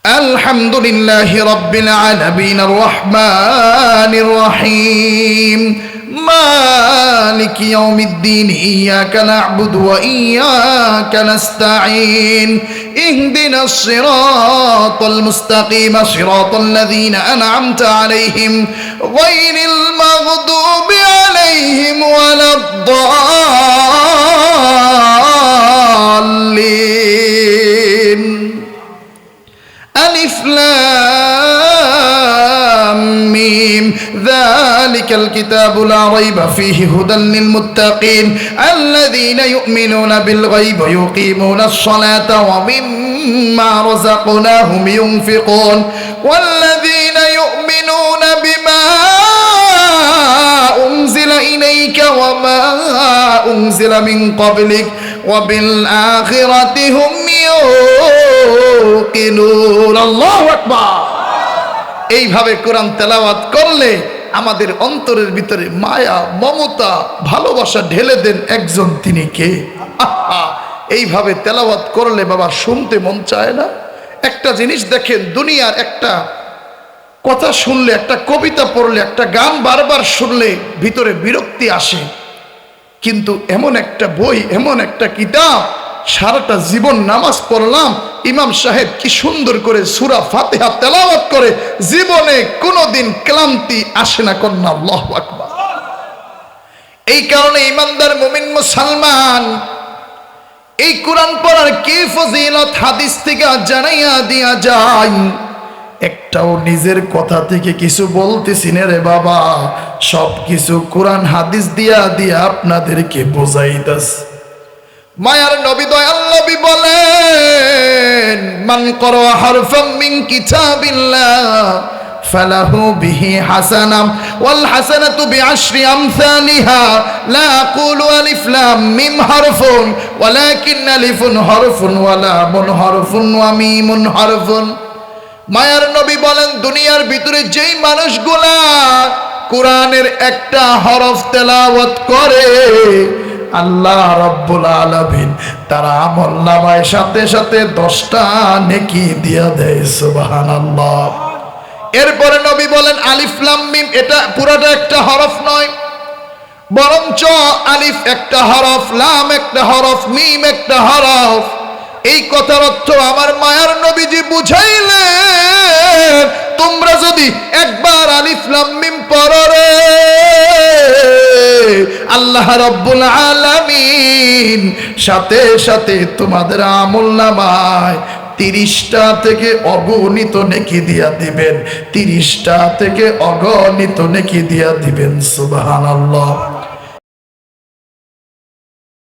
الحمد لله رب العالمين الرحمن الرحيم مالك يوم الدين إياك نعبد وإياك نستعين اهدنا الصراط المستقيم صراط الذين أنعمت عليهم غير المغضوب عليهم ولا الضالين ألف لام ميم ذلك الكتاب لا ريب فيه هدى للمتقين الذين يؤمنون بالغيب ويقيمون الصلاة ومما رزقناهم ينفقون والذين يؤمنون بما أنزل إليك وما أنزل من قبلك وبالآخرة هم يوقنون الله أكبر এইভাবে কোরআন তেলাওয়াত করলে আমাদের অন্তরের ভিতরে মায়া মমতা ভালোবাসা ঢেলে দেন একজন, তিনি কে? এইভাবে তেলাওয়াত করলে বাবা শুনতে মন চায় না? একটা জিনিস দেখেন, দুনিয়ার একটা কথা শুনলে, একটা কবিতা পড়লে, একটা গান বারবার শুনলে ভিতরে বিরক্তি আসে, কিন্তু এমন একটা বই, এমন একটা কিতাব, সারাটা জীবন নামাজ পড়লাম, ইমাম সাহেব কি সুন্দর করে সূরা ফাতিহা তেলাওয়াত করে, জীবনে কোনোদিন ক্লান্তি আসে না। কন্যা আল্লাহু আকবার। এই কারণে ইমানদার মুমিন মুসলমান এই কোরআন পড়ার কি ফজিলত হাদিস থেকে জানাইয়া দিয়া যায়। একটাও নিজের কথা থেকে কিছু বলতেছি না রে বাবা, সব কিছু কোরআন হাদিস দিয়া দিয়া আপনাদেরকে বোঝাইতাছি। মায়ার নবী দয়াল নবী বলেন, মান ক্বারা হারফাম মিন কিতাবিল্লাহ ফালাহু বিহি হাসানাম ওয়াল হাসানাতু বিআশরি আমসালিহা লা আকুলু আলিফ লাম মিম হারফুন ওয়ালাকিন আলিফুন হারফুন ওয়া লামুন হারফুন ওয়া মিমুন হারফুন। মায়ার নবী বলেন, দুনিয়ার ভিতরে যেই মানুষগুলা কোরআনের একটা হরফ তেলাওয়াত করে, আল্লাহ রাব্বুল আলামিন তার আমলনামায় সাথে সাথে 10টা নেকি দিয়া দেয়। সুবহানাল্লাহ। এরপরে নবী বলেন, আলিফ লাম মিম এটা পুরোটা একটা হরফ নয়, বরঞ্চ আলিফ একটা হরফ, লাম একটা হরফ, মিম একটা হরফ। এই কথার অর্থ আমার মায়ার নবীজি বুঝাইলেন, তোমরা যদি একবার আলিফ লাম মিম পড়ো রে, আল্লাহ রাব্বুল আলামিন সাথে সাথে তোমাদের আমলনামায় 30টা থেকে অগণিত নেকি দিয়া দিবেন, 30টা থেকে অগণিত নেকি দিয়া দিবেন। সুবহানাল্লাহ।